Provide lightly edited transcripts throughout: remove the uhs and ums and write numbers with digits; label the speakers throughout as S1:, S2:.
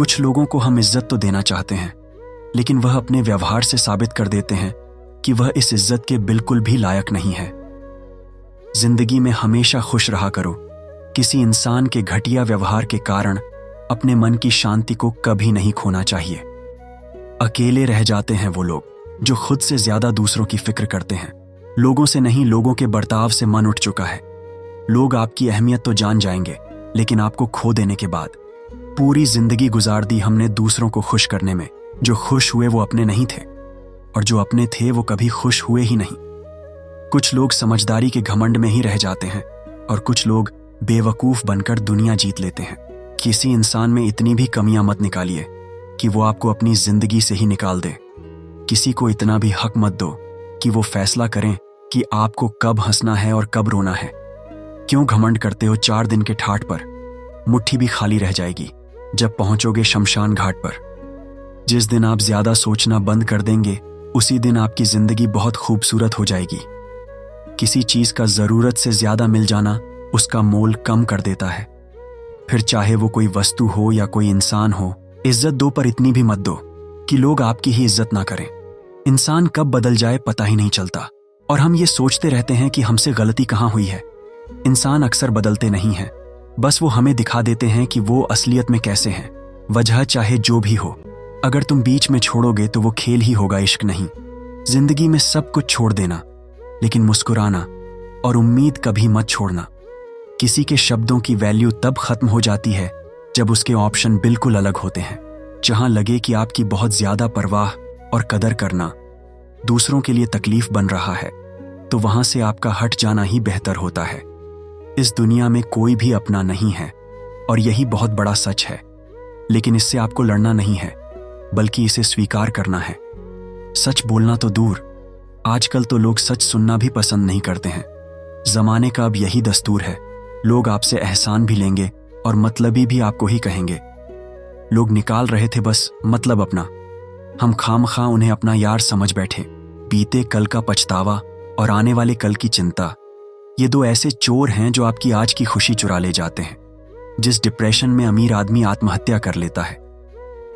S1: कुछ लोगों को हम इज्जत तो देना चाहते हैं, लेकिन वह अपने व्यवहार से साबित कर देते हैं कि वह इस इज्जत के बिल्कुल भी लायक नहीं है। जिंदगी में हमेशा खुश रहा करो। किसी इंसान के घटिया व्यवहार के कारण अपने मन की शांति को कभी नहीं खोना चाहिए। अकेले रह जाते हैं वो लोग जो खुद से ज्यादा दूसरों की फिक्र करते हैं। लोगों से नहीं, लोगों के बर्ताव से मन उठ चुका है। लोग आपकी अहमियत तो जान जाएंगे, लेकिन आपको खो देने के बाद। पूरी जिंदगी गुजार दी हमने दूसरों को खुश करने में। जो खुश हुए वो अपने नहीं थे, और जो अपने थे वो कभी खुश हुए ही नहीं। कुछ लोग समझदारी के घमंड में ही रह जाते हैं, और कुछ लोग बेवकूफ बनकर दुनिया जीत लेते हैं। किसी इंसान में इतनी भी कमियां मत निकालिए कि वो आपको अपनी जिंदगी से ही निकाल दे। किसी को इतना भी हक मत दो कि वो फैसला करें कि आपको कब हंसना है और कब रोना है। क्यों घमंड करते हो 4 दिन के ठाठ पर? मुट्ठी भी खाली रह जाएगी जब पहुंचोगे शमशान घाट पर। जिस दिन आप ज्यादा सोचना बंद कर देंगे, उसी दिन आपकी जिंदगी बहुत खूबसूरत हो जाएगी। किसी चीज का जरूरत से ज्यादा मिल जाना उसका मोल कम कर देता है। फिर चाहे वो कोई वस्तु हो या कोई इंसान हो, इज्जत दो, पर इतनी भी मत दो कि लोग आपकी ही इज्जत ना करें। इंसान कब बदल जाए पता ही नहीं चलता, और हम ये सोचते रहते हैं कि हमसे गलती कहाँ हुई है। इंसान अक्सर बदलते नहीं हैं, बस वो हमें दिखा देते हैं कि वो असलियत में कैसे हैं। वजह चाहे जो भी हो, अगर तुम बीच में छोड़ोगे तो वो खेल ही होगा, इश्क नहीं। जिंदगी में सब कुछ छोड़ देना, लेकिन मुस्कुराना और उम्मीद कभी मत छोड़ना। किसी के शब्दों की वैल्यू तब खत्म हो जाती है जब उसके ऑप्शन बिल्कुल अलग होते हैं। जहां लगे कि आपकी बहुत ज्यादा परवाह और कदर करना दूसरों के लिए तकलीफ बन रहा है, तो वहां से आपका हट जाना ही बेहतर होता है। इस दुनिया में कोई भी अपना नहीं है, और यही बहुत बड़ा सच है। लेकिन इससे आपको लड़ना नहीं है, बल्कि इसे स्वीकार करना है। सच बोलना तो दूर, आजकल तो लोग सच सुनना भी पसंद नहीं करते हैं। जमाने का अब यही दस्तूर है। लोग आपसे एहसान भी लेंगे और मतलबी भी आपको ही कहेंगे। लोग निकाल रहे थे बस मतलब अपना। हम खामखा उन्हें अपना यार समझ बैठे। बीते कल का पछतावा और आने वाले कल की चिंता, ये 2 ऐसे चोर हैं जो आपकी आज की खुशी चुरा ले जाते हैं। जिस डिप्रेशन में अमीर आदमी आत्महत्या कर लेता है,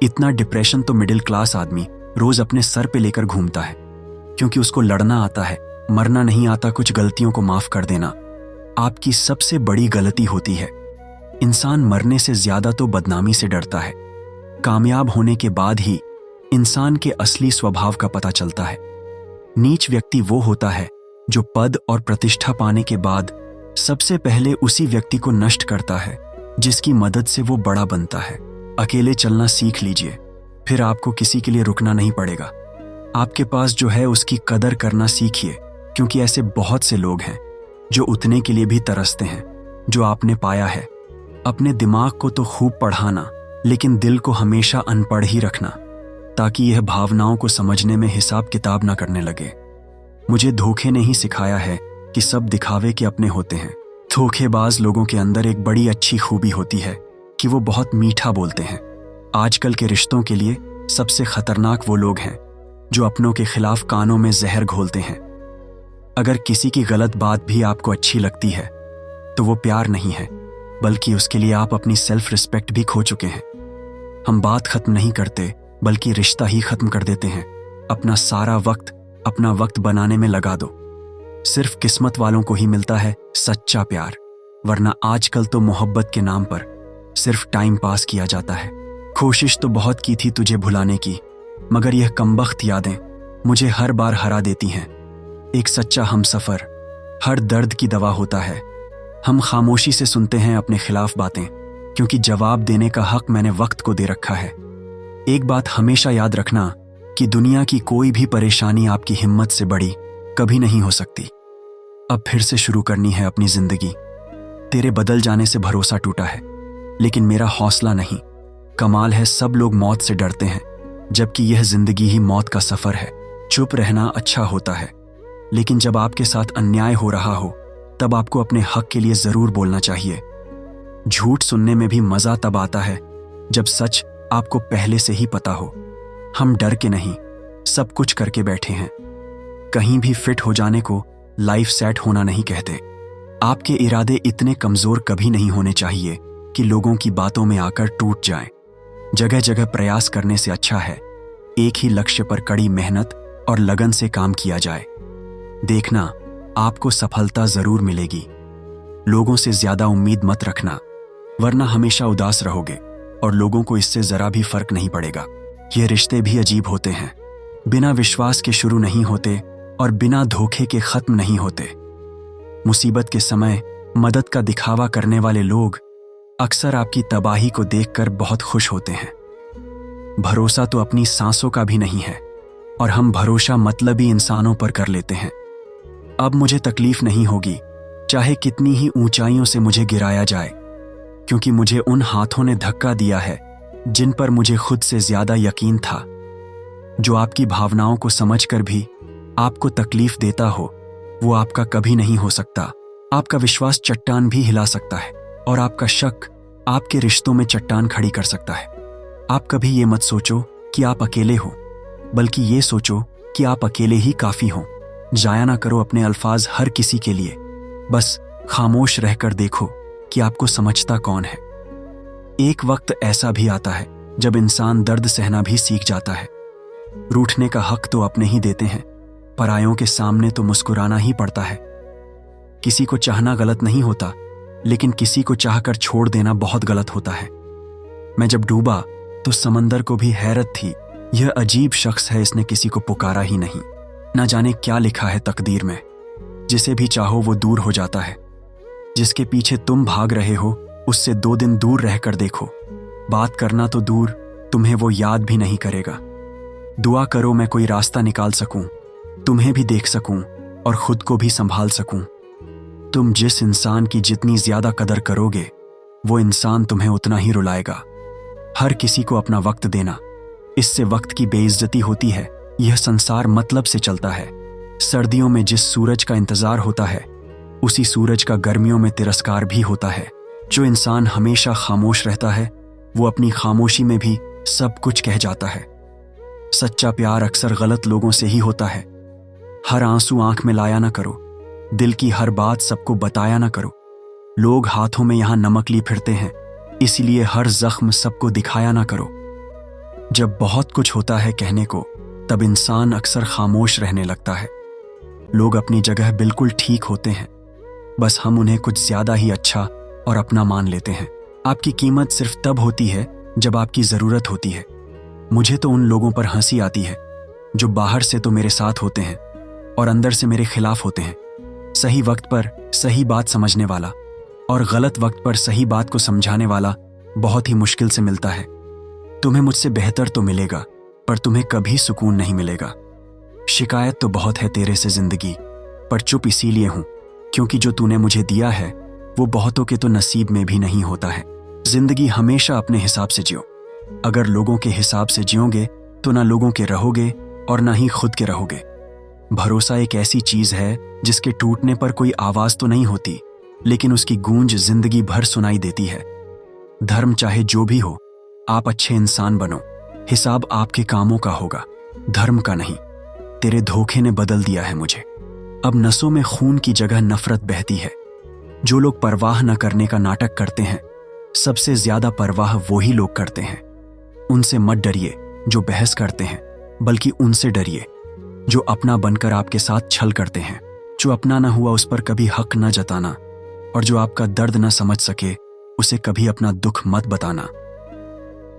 S1: इतना डिप्रेशन तो मिडिल क्लास आदमी रोज अपने सर पे लेकर घूमता है, क्योंकि उसको लड़ना आता है, मरना नहीं आता। कुछ गलतियों को माफ कर देना आपकी सबसे बड़ी गलती होती है। इंसान मरने से ज्यादा तो बदनामी से डरता है। कामयाब होने के बाद ही इंसान के असली स्वभाव का पता चलता है। नीच व्यक्ति वो होता है जो पद और प्रतिष्ठा पाने के बाद सबसे पहले उसी व्यक्ति को नष्ट करता है जिसकी मदद से वो बड़ा बनता है। अकेले चलना सीख लीजिए, फिर आपको किसी के लिए रुकना नहीं पड़ेगा। आपके पास जो है उसकी कदर करना सीखिए, क्योंकि ऐसे बहुत से लोग हैं जो उतने के लिए भी तरसते हैं जो आपने पाया है। अपने दिमाग को तो खूब पढ़ाना, लेकिन दिल को हमेशा अनपढ़ ही रखना, ताकि यह भावनाओं को समझने में हिसाब किताब ना करने लगे। मुझे धोखे ने ही सिखाया है कि सब दिखावे के अपने होते हैं। धोखेबाज लोगों के अंदर एक बड़ी अच्छी खूबी होती है कि वो बहुत मीठा बोलते हैं। आजकल के रिश्तों के लिए सबसे खतरनाक वो लोग हैं जो अपनों के खिलाफ कानों में जहर घोलते हैं। अगर किसी की गलत बात भी आपको अच्छी लगती है तो वो प्यार नहीं है, बल्कि उसके लिए आप अपनी सेल्फ रिस्पेक्ट भी खो चुके हैं। हम बात खत्म नहीं करते, बल्कि रिश्ता ही खत्म कर देते हैं। अपना सारा वक्त अपना वक्त बनाने में लगा दो। सिर्फ किस्मत वालों को ही मिलता है सच्चा प्यार, वरना आजकल तो मोहब्बत के नाम पर सिर्फ टाइम पास किया जाता है। कोशिश तो बहुत की थी तुझे भुलाने की, मगर यह कमबख्त यादें मुझे हर बार हरा देती हैं। एक सच्चा हमसफर हर दर्द की दवा होता है। हम खामोशी से सुनते हैं अपने खिलाफ बातें, क्योंकि जवाब देने का हक मैंने वक्त को दे रखा है। एक बात हमेशा याद रखना कि दुनिया की कोई भी परेशानी आपकी हिम्मत से बड़ी कभी नहीं हो सकती। अब फिर से शुरू करनी है अपनी जिंदगी। तेरे बदल जाने से भरोसा टूटा है, लेकिन मेरा हौसला नहीं। कमाल है सब लोग मौत से डरते हैं, जबकि यह जिंदगी ही मौत का सफर है। चुप रहना अच्छा होता है, लेकिन जब आपके साथ अन्याय हो रहा हो तब आपको अपने हक के लिए जरूर बोलना चाहिए। झूठ सुनने में भी मजा तब आता है जब सच आपको पहले से ही पता हो। हम डर के नहीं, सब कुछ करके बैठे हैं। कहीं भी फिट हो जाने को लाइफ सेट होना नहीं कहते। आपके इरादे इतने कमजोर कभी नहीं होने चाहिए कि लोगों की बातों में आकर टूट जाएं। जगह जगह प्रयास करने से अच्छा है एक ही लक्ष्य पर कड़ी मेहनत और लगन से काम किया जाए। देखना, आपको सफलता जरूर मिलेगी। लोगों से ज्यादा उम्मीद मत रखना, वरना हमेशा उदास रहोगे और लोगों को इससे जरा भी फर्क नहीं पड़ेगा। ये रिश्ते भी अजीब होते हैं, बिना विश्वास के शुरू नहीं होते और बिना धोखे के खत्म नहीं होते। मुसीबत के समय मदद का दिखावा करने वाले लोग अक्सर आपकी तबाही को देखकर बहुत खुश होते हैं। भरोसा तो अपनी सांसों का भी नहीं है और हम भरोसा मतलबी इंसानों पर कर लेते हैं। अब मुझे तकलीफ नहीं होगी, चाहे कितनी ही ऊंचाइयों से मुझे गिराया जाए, क्योंकि मुझे उन हाथों ने धक्का दिया है जिन पर मुझे खुद से ज्यादा यकीन था। जो आपकी भावनाओं को समझकर भी आपको तकलीफ देता हो, वो आपका कभी नहीं हो सकता। आपका विश्वास चट्टान भी हिला सकता है और आपका शक आपके रिश्तों में चट्टान खड़ी कर सकता है। आप कभी ये मत सोचो कि आप अकेले हो, बल्कि ये सोचो कि आप अकेले ही काफी हो। जाया ना करो अपने अल्फाज हर किसी के लिए, बस खामोश रहकर देखो कि आपको समझता कौन है। एक वक्त ऐसा भी आता है जब इंसान दर्द सहना भी सीख जाता है। रूठने का हक तो अपने ही देते हैं, परायों के सामने तो मुस्कुराना ही पड़ता है। किसी को चाहना गलत नहीं होता, लेकिन किसी को चाहकर छोड़ देना बहुत गलत होता है। मैं जब डूबा तो समंदर को भी हैरत थी, यह अजीब शख्स है, इसने किसी को पुकारा ही नहीं। ना जाने क्या लिखा है तकदीर में, जिसे भी चाहो वो दूर हो जाता है। जिसके पीछे तुम भाग रहे हो उससे 2 दिन दूर रहकर देखो, बात करना तो दूर, तुम्हें वो याद भी नहीं करेगा। दुआ करो मैं कोई रास्ता निकाल सकूं, तुम्हें भी देख सकूं और खुद को भी संभाल सकूं। तुम जिस इंसान की जितनी ज्यादा कदर करोगे, वो इंसान तुम्हें उतना ही रुलाएगा। हर किसी को अपना वक्त देना, इससे वक्त की बेइज्जती होती है। यह संसार मतलब से चलता है। सर्दियों में जिस सूरज का इंतजार होता है, उसी सूरज का गर्मियों में तिरस्कार भी होता है। जो इंसान हमेशा खामोश रहता है, वो अपनी खामोशी में भी सब कुछ कह जाता है। सच्चा प्यार अक्सर गलत लोगों से ही होता है। हर आंसू आंख में लाया ना करो, दिल की हर बात सबको बताया ना करो। लोग हाथों में यहां नमक लिए फिरते हैं, इसलिए हर जख्म सबको दिखाया ना करो। जब बहुत कुछ होता है कहने को, तब इंसान अक्सर खामोश रहने लगता है। लोग अपनी जगह बिल्कुल ठीक होते हैं, बस हम उन्हें कुछ ज्यादा ही अच्छा और अपना मान लेते हैं। आपकी कीमत सिर्फ तब होती है जब आपकी जरूरत होती है। मुझे तो उन लोगों पर हंसी आती है जो बाहर से तो मेरे साथ होते हैं और अंदर से मेरे खिलाफ होते हैं। सही वक्त पर सही बात समझने वाला और गलत वक्त पर सही बात को समझाने वाला बहुत ही मुश्किल से मिलता है। तुम्हें मुझसे बेहतर तो मिलेगा, पर तुम्हें कभी सुकून नहीं मिलेगा। शिकायत तो बहुत है तेरे से जिंदगी, पर चुप इसीलिए हूं क्योंकि जो तूने मुझे दिया है वो बहुतों के तो नसीब में भी नहीं होता है। जिंदगी हमेशा अपने हिसाब से जियो। अगर लोगों के हिसाब से जियोगे तो ना लोगों के रहोगे और ना ही खुद के रहोगे। भरोसा एक ऐसी चीज है जिसके टूटने पर कोई आवाज तो नहीं होती, लेकिन उसकी गूंज जिंदगी भर सुनाई देती है। धर्म चाहे जो भी हो, आप अच्छे इंसान बनो। हिसाब आपके कामों का होगा, धर्म का नहीं। तेरे धोखे ने बदल दिया है मुझे। अब नसों में खून की जगह नफरत बहती है। जो लोग परवाह न करने का नाटक करते हैं, सबसे ज्यादा परवाह वही लोग करते हैं। उनसे मत डरिए जो बहस करते हैं, बल्कि उनसे डरिए जो अपना बनकर आपके साथ छल करते हैं। जो अपना न हुआ उस पर कभी हक न जताना, और जो आपका दर्द न समझ सके उसे कभी अपना दुख मत बताना।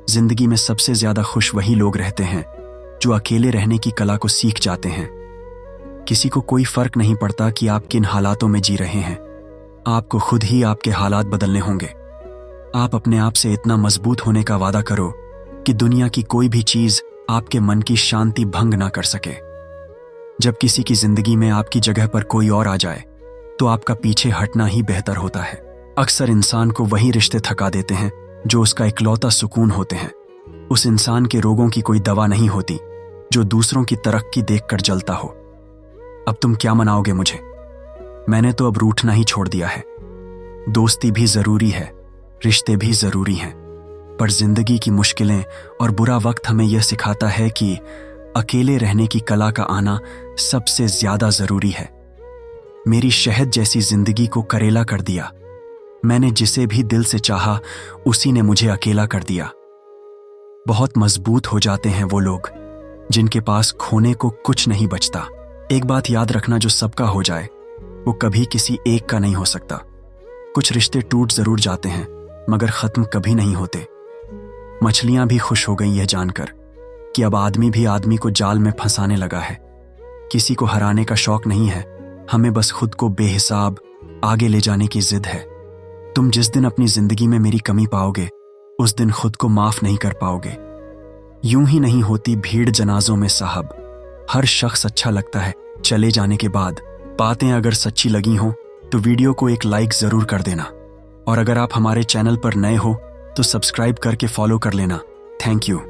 S1: जिंदगी में सबसे ज्यादा खुश वही लोग रहते हैं जो अकेले रहने की कला को सीख जाते हैं। किसी को कोई फर्क नहीं पड़ता कि आप किन हालातों में जी रहे हैं, आपको खुद ही आपके हालात बदलने होंगे। आप अपने आप से इतना मजबूत होने का वादा करो कि दुनिया की कोई भी चीज आपके मन की शांति भंग ना कर सके। जब किसी की जिंदगी में आपकी जगह पर कोई और आ जाए, तो आपका पीछे हटना ही बेहतर होता है। अक्सर इंसान को वही रिश्ते थका देते हैं जो उसका इकलौता सुकून होते हैं। उस इंसान के रोगों की कोई दवा नहीं होती जो दूसरों की तरक्की देखकर जलता हो। अब तुम क्या मनाओगे मुझे? मैंने तो अब रूठना ही छोड़ दिया है। दोस्ती भी जरूरी है, रिश्ते भी जरूरी हैं, पर जिंदगी की मुश्किलें और बुरा वक्त हमें यह सिखाता है कि अकेले रहने की कला का आना सबसे ज्यादा जरूरी है। मेरी शहद जैसी जिंदगी को करेला कर दिया। मैंने जिसे भी दिल से चाहा, उसी ने मुझे अकेला कर दिया। बहुत मजबूत हो जाते हैं वो लोग जिनके पास खोने को कुछ नहीं बचता। एक बात याद रखना, जो सबका हो जाए वो कभी किसी एक का नहीं हो सकता। कुछ रिश्ते टूट जरूर जाते हैं मगर खत्म कभी नहीं होते। मछलियां भी खुश हो गई यह जानकर कि अब आदमी भी आदमी को जाल में फंसाने लगा है। किसी को हराने का शौक नहीं है, हमें बस खुद को बेहिसाब आगे ले जाने की जिद है। तुम जिस दिन अपनी जिंदगी में मेरी कमी पाओगे उस दिन खुद को माफ नहीं कर पाओगे। यूं ही नहीं होती भीड़ जनाजों में साहब, हर शख्स अच्छा लगता है चले जाने के बाद। बातें अगर सच्ची लगी हों तो वीडियो को एक लाइक जरूर कर देना, और अगर आप हमारे चैनल पर नए हो तो सब्सक्राइब करके फॉलो कर लेना। Thank you.